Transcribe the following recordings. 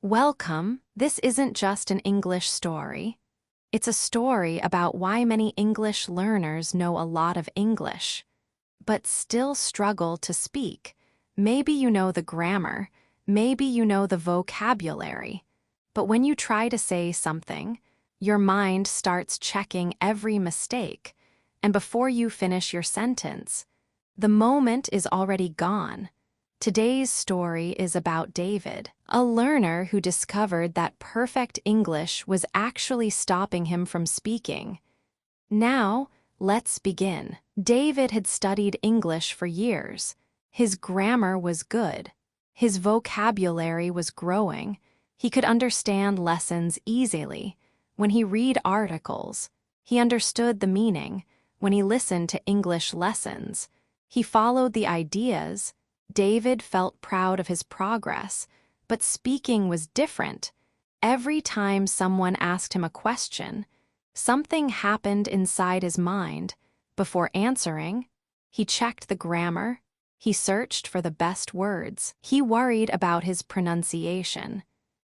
Welcome. This isn't just an English story. It's a story about why many English learners know a lot of English, but still struggle to speak. Maybe you know the grammar, maybe you know the vocabulary, but when you try to say something, your mind starts checking every mistake, and before you finish your sentence, the moment is already gone. Today's story is about David, a learner who discovered that perfect English was actually stopping him from speaking. Now, let's begin. David had studied English for years. His grammar was good. His vocabulary was growing. He could understand lessons easily. When he read articles, he understood the meaning. When he listened to English lessons, he followed the ideas. David felt proud of his progress, but speaking was different. Every time someone asked him a question, something happened inside his mind. Before answering, he checked the grammar. He searched for the best words. He worried about his pronunciation.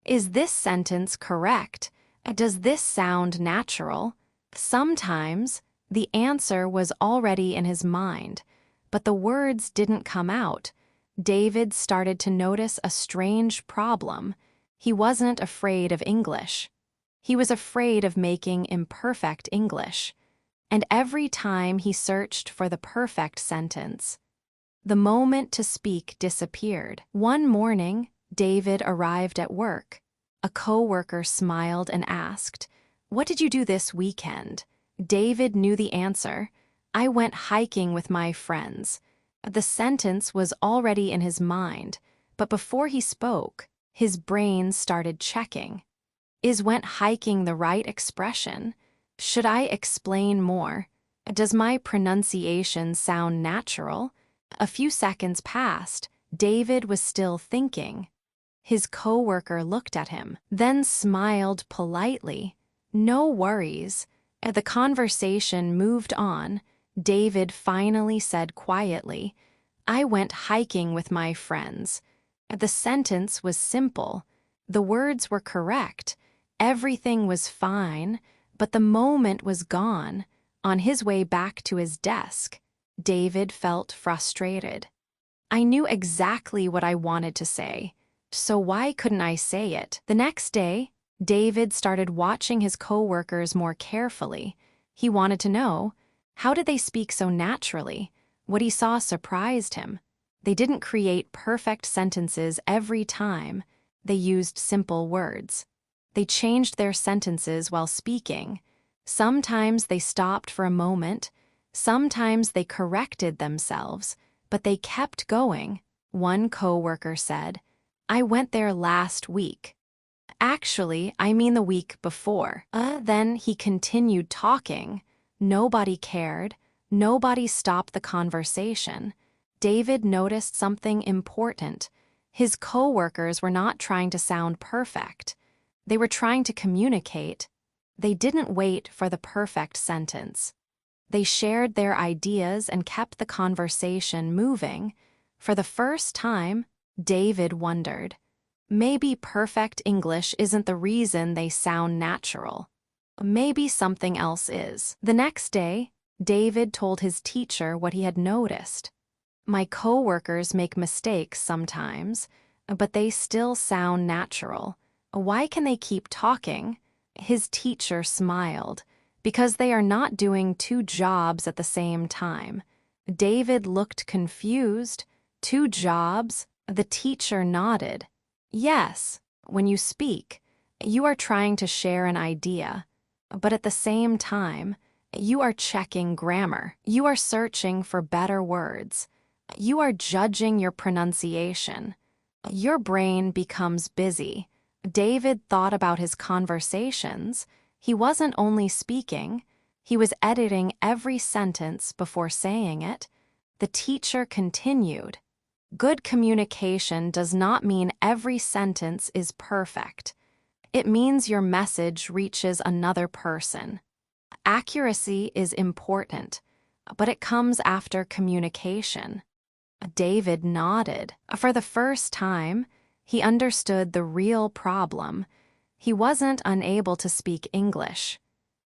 Is this sentence correct? Does this sound natural? Sometimes the answer was already in his mind, but the words didn't come out. David started to notice a strange problem. He wasn't afraid of English. He was afraid of making imperfect English. And every time he searched for the perfect sentence, the moment to speak disappeared. One morning, David arrived at work. A coworker smiled and asked, "What did you do this weekend?" David knew the answer. "I went hiking with my friends." The sentence was already in his mind, but before he spoke, his brain started checking. Is "went hiking" the right expression? Should I explain more? Does my pronunciation sound natural? A few seconds passed. David was still thinking. His coworker looked at him, then smiled politely. "No worries." The conversation moved on. David finally said quietly, "I went hiking with my friends." The sentence was simple. The words were correct. Everything was fine, but the moment was gone. On his way back to his desk, David felt frustrated. "I knew exactly what I wanted to say, so why couldn't I say it?" The next day, David started watching his coworkers more carefully. He wanted to know, how did they speak so naturally? What he saw surprised him. They didn't create perfect sentences every time. They used simple words. They changed their sentences while speaking. Sometimes they stopped for a moment. Sometimes they corrected themselves, but they kept going. One coworker said, "I went there last week." "Actually, I mean the week before." Then he continued talking. Nobody cared. Nobody stopped the conversation. David noticed something important. His coworkers were not trying to sound perfect. They were trying to communicate. They didn't wait for the perfect sentence. They shared their ideas and kept the conversation moving. For the first time, David wondered, maybe perfect English isn't the reason they sound natural. Maybe something else is. The next day, David told his teacher what he had noticed. "My coworkers make mistakes sometimes, but they still sound natural. Why can they keep talking?" His teacher smiled. "Because they are not doing two jobs at the same time." David looked confused. "Two jobs?" The teacher nodded. "Yes, when you speak, you are trying to share an idea. But at the same time, you are checking grammar. You are searching for better words. You are judging your pronunciation. Your brain becomes busy." David thought about his conversations. He wasn't only speaking, he was editing every sentence before saying it. The teacher continued, "Good communication does not mean every sentence is perfect. It means your message reaches another person. Accuracy is important, but it comes after communication." David nodded. For the first time, He understood the real problem. He wasn't unable to speak English.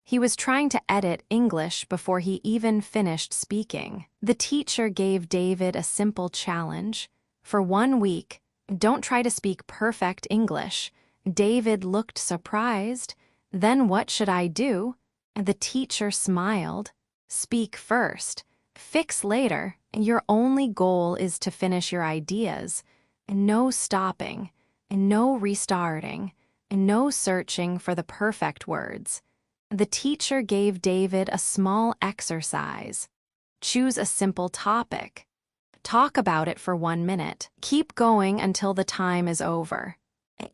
He was trying to edit English before he even finished speaking. The teacher gave David a simple challenge. For 1 week, don't try to speak perfect English. David looked surprised. Then what should I do? The teacher smiled. Speak first. Fix later. Your only goal is to finish your ideas. No stopping. No restarting. No searching for the perfect words. The teacher gave David a small exercise. Choose a simple topic. Talk about it for 1 minute. Keep going until the time is over.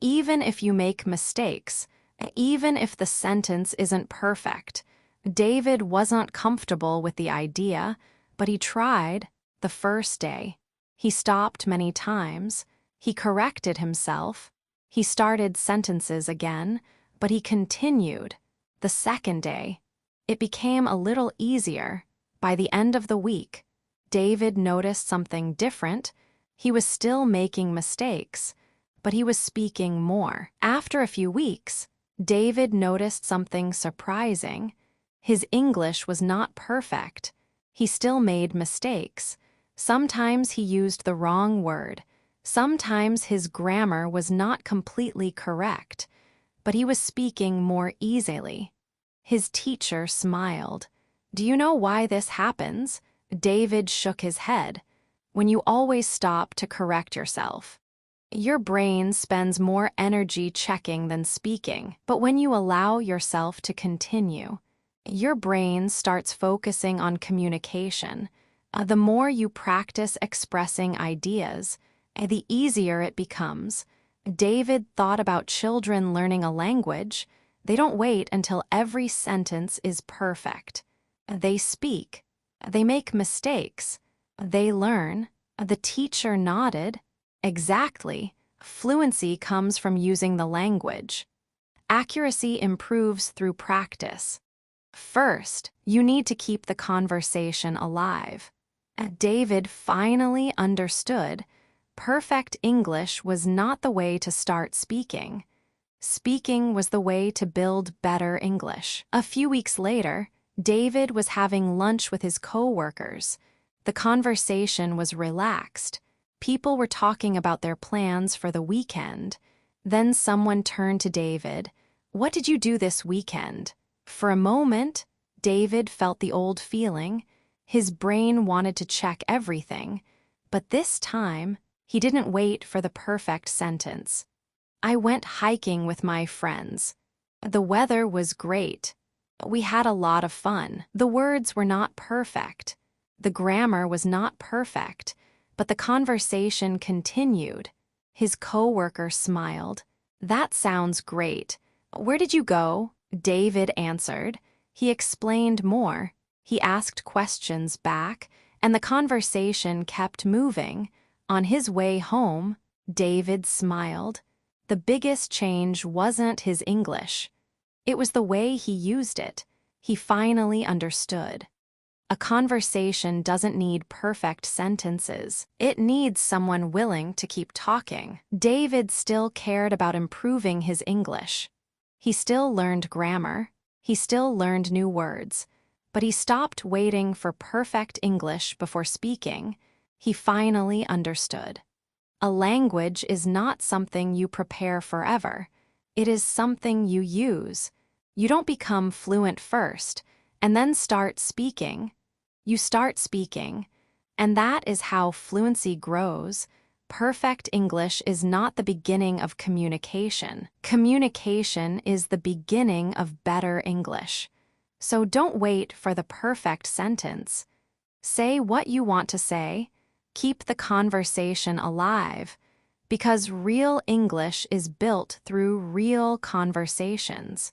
Even if you make mistakes, even if the sentence isn't perfect, David wasn't comfortable with the idea, but he tried. The first day, he stopped many times. He corrected himself. He started sentences again, but he continued. The second day, it became a little easier. By the end of the week, David noticed something different. He was still making mistakes, but he was speaking more. After a few weeks, David noticed something surprising. His English was not perfect. He still made mistakes. Sometimes he used the wrong word. Sometimes his grammar was not completely correct, but he was speaking more easily. His teacher smiled. Do you know why this happens? David shook his head. When you always stop to correct yourself, your brain spends more energy checking than speaking. But when you allow yourself to continue, your brain starts focusing on communication. The more you practice expressing ideas, the easier it becomes. David thought about children learning a language. They don't wait until every sentence is perfect. They speak. They make mistakes. They learn. The teacher nodded. Exactly. Fluency comes from using the language. Accuracy improves through practice. First, you need to keep the conversation alive. David finally understood. Perfect English was not the way to start speaking. Speaking was the way to build better English. A few weeks later, David was having lunch with his co-workers. The conversation was relaxed. People were talking about their plans for the weekend. Then someone turned to David. What did you do this weekend? For a moment, David felt the old feeling. His brain wanted to check everything. But this time, he didn't wait for the perfect sentence. I went hiking with my friends. The weather was great. We had a lot of fun. The words were not perfect. The grammar was not perfect, but the conversation continued. His coworker smiled. That sounds great. Where did you go? David answered. He explained more. He asked questions back, and the conversation kept moving. On his way home, David smiled. The biggest change wasn't his English. It was the way he used it. He finally understood. A conversation doesn't need perfect sentences. It needs someone willing to keep talking. David still cared about improving his English. He still learned grammar. He still learned new words. But he stopped waiting for perfect English before speaking. He finally understood. A language is not something you prepare forever. It is something you use. You don't become fluent first, and then start speaking. You start speaking, and that is how fluency grows. Perfect English is not the beginning of communication. Communication is the beginning of better English. So don't wait for the perfect sentence. Say what you want to say. Keep the conversation alive, because real English is built through real conversations.